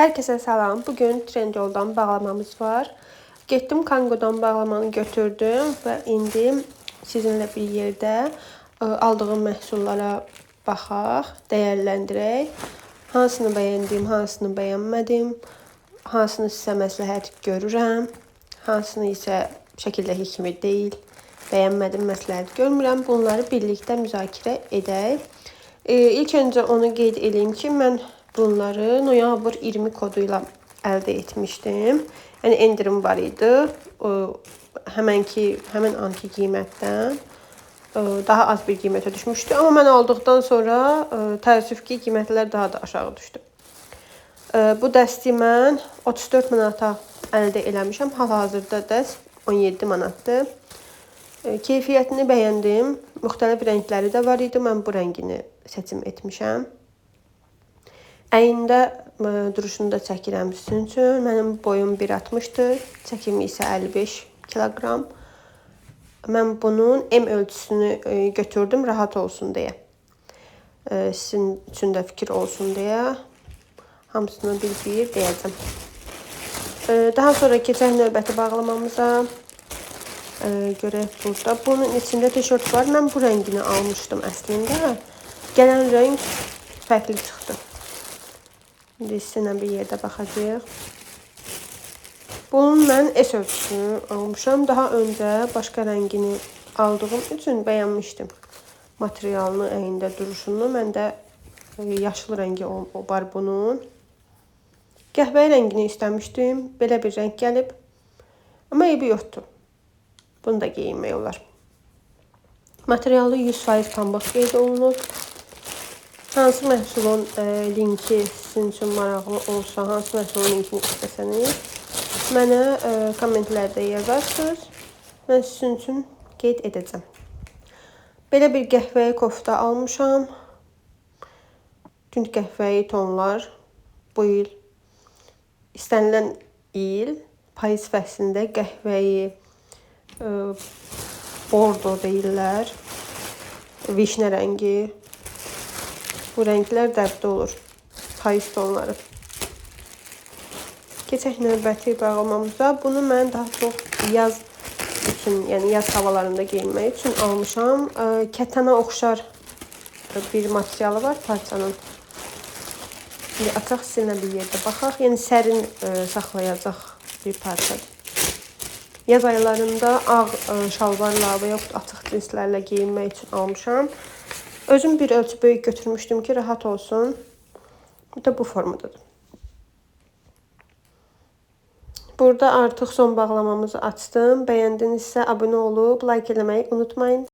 Herkese salam. Bugün Trendyoldan bağlamamız var. Getdim Kangodan bağlamanı götürdüm və indi sizinlə bir yerdə aldığım məhsullara baxaq, dəyərləndirək. Hansını bəyəndim, hansını bəyənmədim, hansını sizə məsləhət görürəm, hansını isə şəkildəki kimi deyil, bəyənmədim, məsləhət görmürəm. Bunları birlikdə müzakirə edək. İlk öncə onu qeyd edeyim ki, mən bunları noyabr 20 koduyla əldə etmişdim. Yəni endirim var idi. Həmin anki qiymətdən daha az bir qiymətə düşmüşdü. Amma mən aldıqdan sonra təəssüf ki, qiymətlər daha da aşağı düşdü. Bu dəsti mən 34 manata əldə eləmişəm. Hal-hazırda dəst 17 manatdır. Keyfiyyətini bəyəndim. Müxtəlif rəngləri də var idi. Mən bu rəngini seçim etmişəm. Əynində duruşunu da çəkirəm sizin üçün. Mənim boyum 1.60-dır. Çəkimi isə 55 kiloqram. Mən bunun M ölçüsünü götürdüm rahat olsun deyə. Sizin üçün də fikir olsun deyə. Hamısını bir deyəcəm. Daha sonra keçək növbəti bağlamamıza. Görək burada. Bunun içində tişört var. Mən bu rəngini almışdım əslində. Gələn rəng fərqli çıxdı. İndi sizinlə bir yerdə baxacağıq. Bunun mən S ölçüsünü almışam. Daha öncə başqa rəngini aldığım üçün bəyənmişdim. Materialını, əynində duruşunu. Məndə yaşıl rəngi var bunun. Qəhvəyi rəngini istəmişdim. Belə bir rəng gəlib. Amma eybi yoxdur. Bunu da geyinmək olar. Materialı 100% pambıq qeyd olunub. Hansı məhsulun linki sizin üçün maraqlı olsa, hansı məhsulun linkini istəsəniz, mənə kommentlərdə yazarsınız. Mən sizin üçün qeyd edəcəm. Belə bir qəhvəyi kofta almışam. Tünd qəhvəyi tonlar bu il, istənilən il, payız fəslində qəhvəyi bordo deyirlər, vişnə rəngi. Bu rənglər dəbdə olur. Payız tonları. Keçək növbəti bağlamamıza. Bunu mən daha çox yaz üçün, yəni yaz havalarında geyinmək üçün almışam. Kətana oxşar bir materialı var parçanın. Şimdi açaq sizinlə bir yerdə baxaq. Yəni sərin saxlayacaq bir parçadır. Yaz aylarında ağ şalvarla və yoxud açıq cinslərlə geyinmək üçün almışam. Özüm bir ölçü böyük götürmüşdüm ki, rahat olsun. Bu da bu formadadır. Burada artıq son bağlamamızı açdım. Bəyəndinizsə abunə olub, like eləməyi unutmayın.